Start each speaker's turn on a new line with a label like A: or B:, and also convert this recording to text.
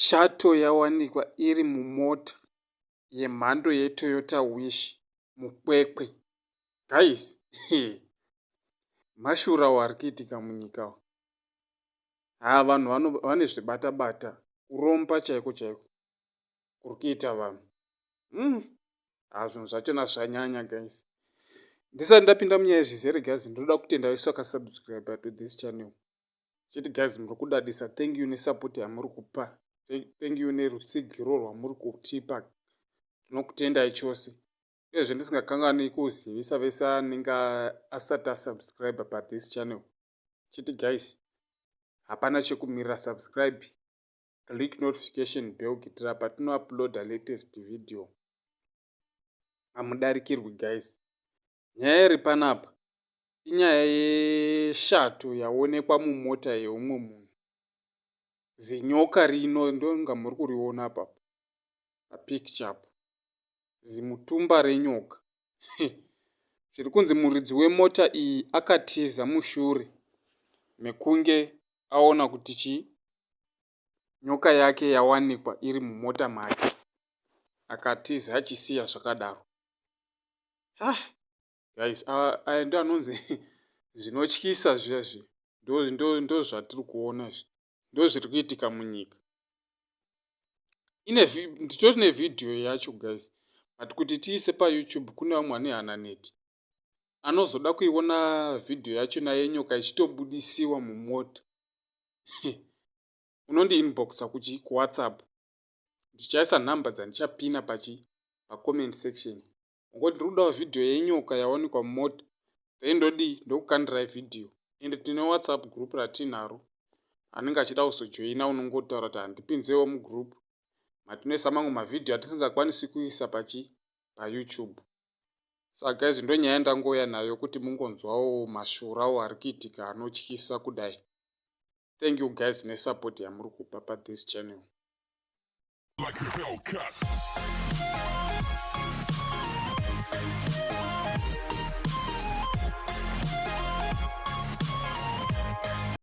A: Shato yawanikwa iri mumota yemhando yeToyota Wish mukwekwe. Guys, mashurawo ari kuitika munyika. Vanhu vane zvibata-bata, kuromba chaiko chaiko kuri kuita vanhu. Zvinhu zvachona zvanyanya guys. Ndisati ndapinda munyaya yezvizere guys, ndoda kutenda isu akasubscribe to this channel. Chiti guys, muri kudadisa. Thank you nesupport yamuri kupa. Thank you nerutsigiro rwamuri kutipa. Tinokutendai chose. Uyezve ndisingakangani kuzivisa vese anenge asati asubscribe pa this channel. Chiti guys, hapana chekumirira, subscribe, click notification bell kuitira patino uploada latest video. Hamudarikirwi guys. Nyaya iri panapa inyaya yeshato yaonekwa mumota yeumwe munhu. Zinyoka rino ndonga muri kuriona apa papicture apa. Zimutumba renyoka. Zviri kunzi muridzi wemota iyi akatiza mushure mekunge aona kuti nyoka yake yawanikwa iri mumota make. Akatiza achisiya zvakadaro. Guys, aya ndo anonzi zvinotyisa zviya. Ndo zvatiri kuona izvi. Ndo zviri kuitika munyika. Nditori nevidhio yacho guys. But kuti tiise pa YouTube kune vamwe vane hananeti. Anozoda kuiona vidhio yacho naye nyoka ichitobudisiwa mumota. Unondi inboxa ku WhatsApp. Ndichaisa nhamba dzandichapina pa comment section. Ngoti ndikudawo vidhio yenyoka yawanikwa mumota. Then ndokukandirai vidhio. Ende tine WhatsApp group ratinaro. Anenge achida kuzojoina unongotaura kuti handipinzewo mugroup. Matinoisa mamwe mavidhio atisingakwanisi kuisa pa YouTube. Saka guys, ndo nyaya ndangoya nayo kuti mungonzwawo mashurawo ari kuitika anotyisa kudai. Thank you guys nesupport yamuri kupa pa this channel. Like